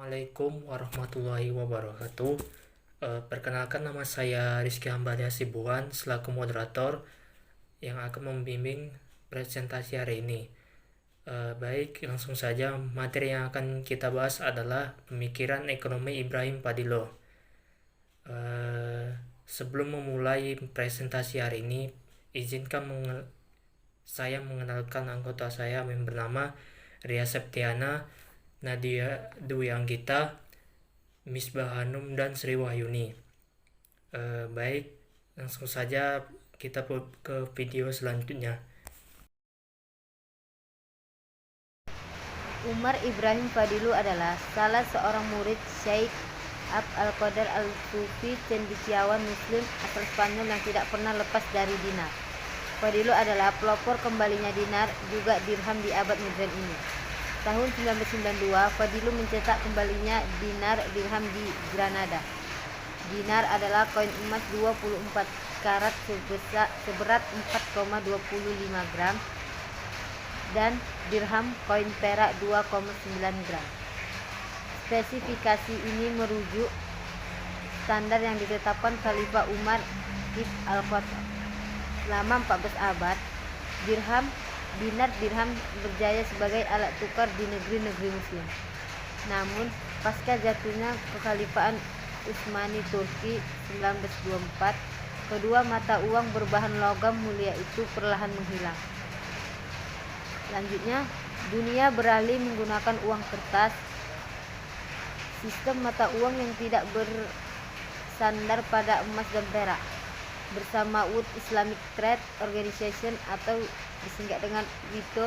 Assalamualaikum warahmatullahi wabarakatuh. Perkenalkan, nama saya Rizky Hambali Hasibuan selaku moderator yang akan membimbing presentasi hari ini. Baik, langsung saja. Materi yang akan kita bahas adalah pemikiran ekonomi Ibrahim Fadiloh. Sebelum memulai presentasi hari ini, izinkan saya mengenalkan anggota saya yang bernama Ria Septiana, Nadia Dwi Anggita, Misbah Hanum, dan Sri Wahyuni. Baik, langsung saja kita ke video selanjutnya. Umar Ibrahim Fadilu adalah salah seorang murid Syekh Abd al-Qadir al-Sufi cendekiawan Muslim asal Spanyol yang tidak pernah lepas dari dinar. Fadilu adalah pelopor kembalinya dinar juga dirham di abad modern ini. Tahun 1992, Fadilu mencetak kembalinya dinar dirham di Granada. Dinar adalah koin emas 24 karat seberat 4,25 gram dan dirham koin perak 2,9 gram. Spesifikasi ini merujuk standar yang ditetapkan Khalifah Umar ibn al-Khattab. Selama 14 abad, dinar dirham berjaya sebagai alat tukar di negeri-negeri Muslim. Namun, pasca jatuhnya kekhalifahan Utsmani Turki 1924, kedua mata uang berbahan logam mulia itu perlahan menghilang. Selanjutnya, dunia beralih menggunakan uang kertas, sistem mata uang yang tidak bersandar pada emas dan perak, bersama World Islamic Trade Organization atau disingkat dengan WITO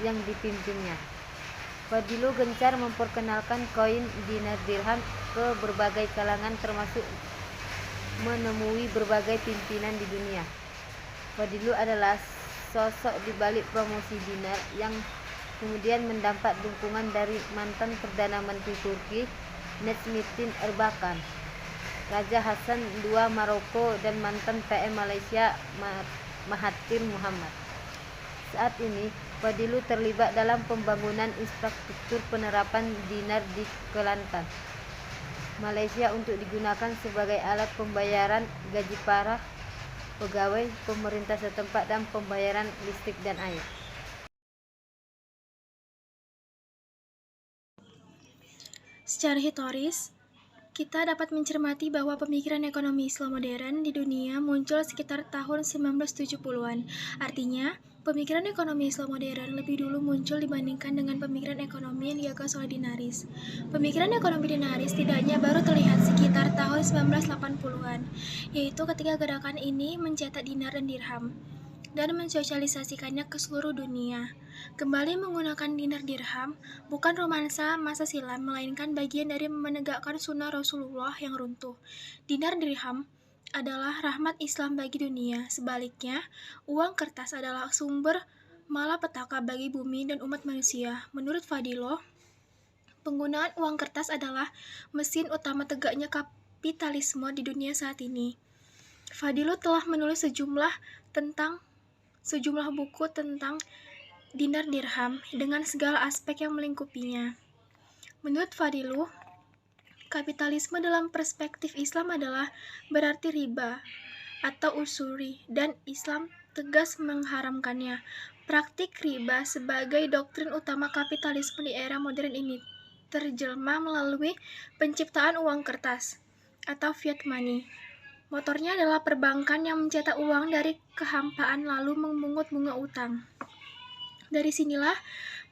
yang dipimpinnya. Fadilu gencar memperkenalkan koin dinar dirham ke berbagai kalangan, termasuk menemui berbagai pimpinan di dunia. Fadilu adalah sosok di balik promosi dinar yang kemudian mendapat dukungan dari mantan Perdana Menteri Turki Necmettin Erbakan, Raja Hasan II Maroko, dan mantan PM Malaysia Mahathir Muhammad. Saat ini, Fadilu terlibat dalam pembangunan infrastruktur penerapan dinar di Kelantan, Malaysia untuk digunakan sebagai alat pembayaran gaji para pegawai pemerintah setempat dan pembayaran listrik dan air. Secara historis, kita dapat mencermati bahwa pemikiran ekonomi Islam modern di dunia muncul sekitar tahun 1970-an. Artinya, pemikiran ekonomi Islam modern lebih dulu muncul dibandingkan dengan pemikiran ekonomi yang digagas oleh dinaris. Pemikiran ekonomi dinaris tidaknya baru terlihat sekitar tahun 1980-an, yaitu ketika gerakan ini mencetak dinar dan dirham dan mensosialisasikannya ke seluruh dunia. Kembali menggunakan dinar dirham bukan romansa masa silam, melainkan bagian dari menegakkan sunnah Rasulullah yang runtuh. Dinar dirham adalah rahmat Islam bagi dunia. Sebaliknya, uang kertas adalah sumber malapetaka bagi bumi dan umat manusia. Menurut Fadiloh, penggunaan uang kertas adalah mesin utama tegaknya kapitalisme di dunia saat ini. Fadiloh telah menulis sejumlah buku tentang dinar dirham dengan segala aspek yang melingkupinya. Menurut Fadiloh, kapitalisme dalam perspektif Islam adalah berarti riba atau usuri, dan Islam tegas mengharamkannya. Praktik riba sebagai doktrin utama kapitalisme di era modern ini terjelma melalui penciptaan uang kertas atau fiat money. Motornya adalah perbankan yang mencetak uang dari kehampaan lalu memungut bunga utang. Dari sinilah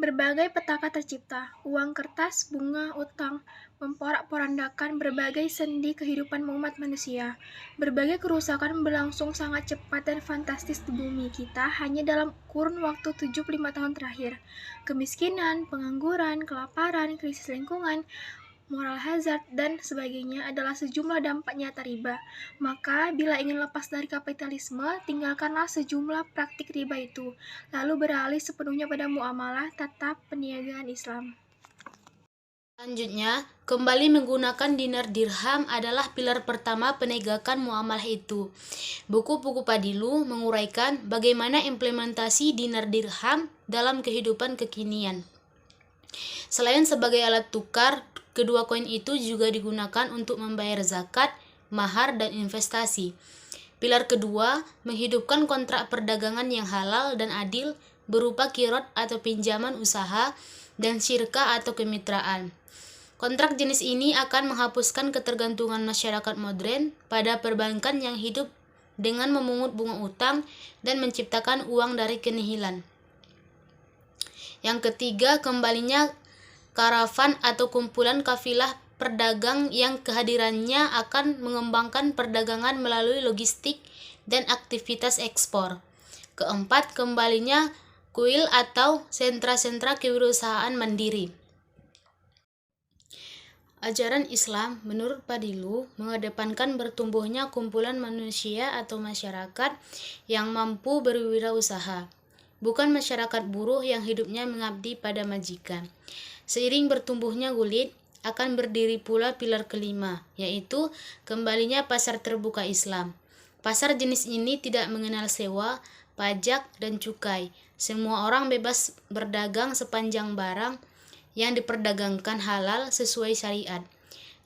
berbagai petaka tercipta. Uang kertas, bunga, utang memporak-porandakan berbagai sendi kehidupan umat manusia. Berbagai kerusakan berlangsung sangat cepat dan fantastis di bumi kita hanya dalam kurun waktu 75 tahun terakhir. Kemiskinan, pengangguran, kelaparan, krisis lingkungan, moral hazard, dan sebagainya adalah sejumlah dampak nyata riba. Maka, bila ingin lepas dari kapitalisme, tinggalkanlah sejumlah praktik riba itu, lalu beralih sepenuhnya pada muamalah tata perniagaan Islam. Selanjutnya, kembali menggunakan dinar dirham adalah pilar pertama penegakan muamalah itu. Buku-buku Fadilu menguraikan bagaimana implementasi dinar dirham dalam kehidupan kekinian. Selain sebagai alat tukar, Kedua koin itu juga digunakan untuk membayar zakat, mahar, dan investasi. Pilar kedua, menghidupkan kontrak perdagangan yang halal dan adil berupa kirot atau pinjaman usaha dan syirkah atau kemitraan. Kontrak jenis ini akan menghapuskan ketergantungan masyarakat modern pada perbankan yang hidup dengan memungut bunga utang dan menciptakan uang dari kenihilan. Yang ketiga, kembalinya karavan atau kumpulan kafilah perdagang yang kehadirannya akan mengembangkan perdagangan melalui logistik dan aktivitas ekspor. Keempat, kembalinya kuil atau sentra-sentra kewirausahaan mandiri. Ajaran Islam menurut Fadilu mengedepankan bertumbuhnya kumpulan manusia atau masyarakat yang mampu berwirausaha, bukan masyarakat buruh yang hidupnya mengabdi pada majikan. Seiring bertumbuhnya gulit, akan berdiri pula pilar kelima, yaitu kembalinya pasar terbuka Islam. Pasar jenis ini tidak mengenal sewa, pajak, dan cukai. Semua orang bebas berdagang sepanjang barang yang diperdagangkan halal sesuai syariat.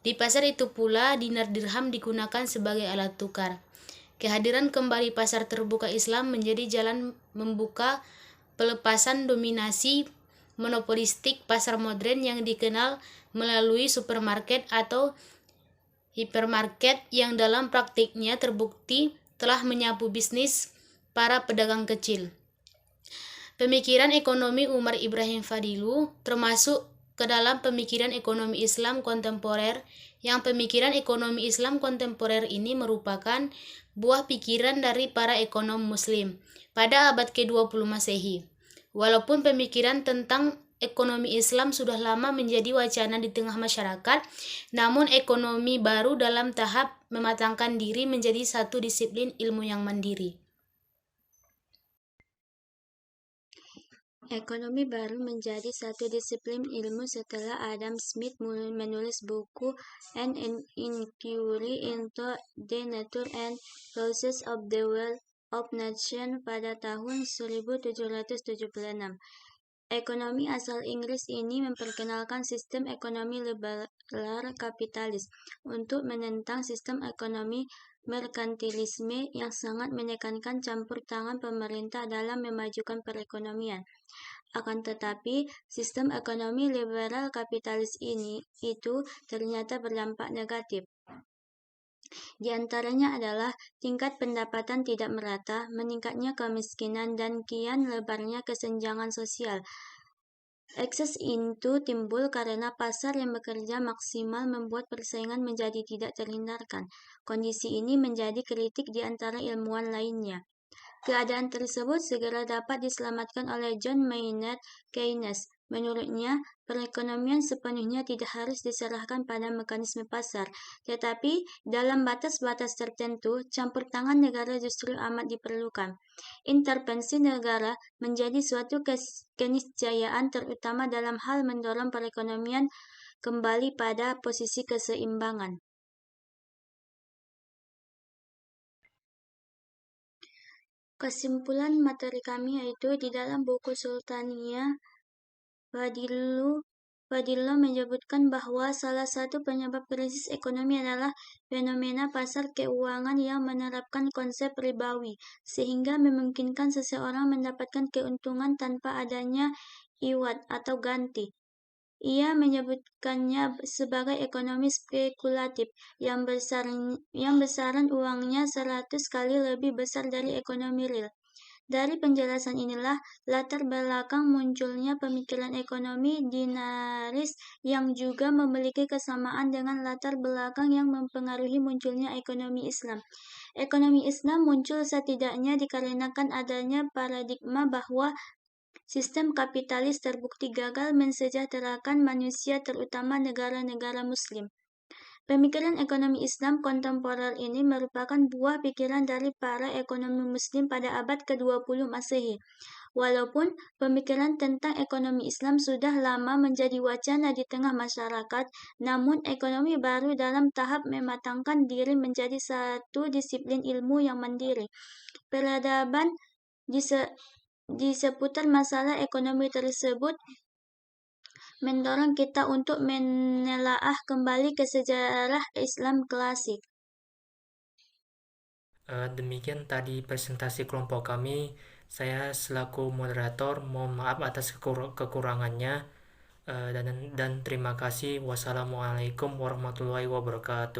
Di pasar itu pula dinar dirham digunakan sebagai alat tukar. Kehadiran kembali pasar terbuka Islam menjadi jalan membuka pelepasan dominasi monopolistik pasar modern yang dikenal melalui supermarket atau hipermarket yang dalam praktiknya terbukti telah menyapu bisnis para pedagang kecil. Pemikiran ekonomi Umar Ibrahim Fadilu termasuk ke dalam pemikiran ekonomi Islam kontemporer, yang pemikiran ekonomi Islam kontemporer ini merupakan buah pikiran dari para ekonom Muslim pada abad ke-20 Masehi. Walaupun pemikiran tentang ekonomi Islam sudah lama menjadi wacana di tengah masyarakat, namun ekonomi baru dalam tahap mematangkan diri menjadi satu disiplin ilmu yang mandiri. Ekonomi baru menjadi satu disiplin ilmu setelah Adam Smith menulis buku An Inquiry into the Nature and Causes of the Wealth of Nations pada tahun 1776. Ekonomi asal Inggris ini memperkenalkan sistem ekonomi liberal kapitalis untuk menentang sistem ekonomi merkantilisme yang sangat menekankan campur tangan pemerintah dalam memajukan perekonomian. Akan tetapi, sistem ekonomi liberal kapitalis itu ternyata berdampak negatif. Di antaranya adalah tingkat pendapatan tidak merata, meningkatnya kemiskinan, dan kian lebarnya kesenjangan sosial. Ekses itu timbul karena pasar yang bekerja maksimal membuat persaingan menjadi tidak terhindarkan. Kondisi ini menjadi kritik di antara ilmuwan lainnya. Keadaan tersebut segera dapat diselamatkan oleh John Maynard Keynes. Menurutnya, perekonomian sepenuhnya tidak harus diserahkan pada mekanisme pasar, tetapi dalam batas-batas tertentu, campur tangan negara justru amat diperlukan. Intervensi negara menjadi suatu keniscayaan terutama dalam hal mendorong perekonomian kembali pada posisi keseimbangan. Kesimpulan materi kami yaitu di dalam buku Sultania, Fadillo menyebutkan bahwa salah satu penyebab krisis ekonomi adalah fenomena pasar keuangan yang menerapkan konsep ribawi, sehingga memungkinkan seseorang mendapatkan keuntungan tanpa adanya iwad atau ganti. Ia menyebutkannya sebagai ekonomi spekulatif yang besaran uangnya 100 kali lebih besar dari ekonomi real. Dari penjelasan inilah latar belakang munculnya pemikiran ekonomi dinaris yang juga memiliki kesamaan dengan latar belakang yang mempengaruhi munculnya ekonomi Islam. Ekonomi Islam muncul setidaknya dikarenakan adanya paradigma bahwa sistem kapitalis terbukti gagal mensejahterakan manusia, terutama negara-negara Muslim. Pemikiran ekonomi Islam kontemporer ini merupakan buah pikiran dari para ekonomi Muslim pada abad ke-20 Masehi. Walaupun pemikiran tentang ekonomi Islam sudah lama menjadi wacana di tengah masyarakat, namun ekonomi baru dalam tahap mematangkan diri menjadi satu disiplin ilmu yang mandiri. Peradaban di seputar masalah ekonomi tersebut mendorong kita untuk menelaah kembali ke sejarah Islam klasik. Demikian tadi presentasi kelompok kami. Saya selaku moderator mohon maaf atas kekurangannya. Dan terima kasih. Wassalamualaikum warahmatullahi wabarakatuh.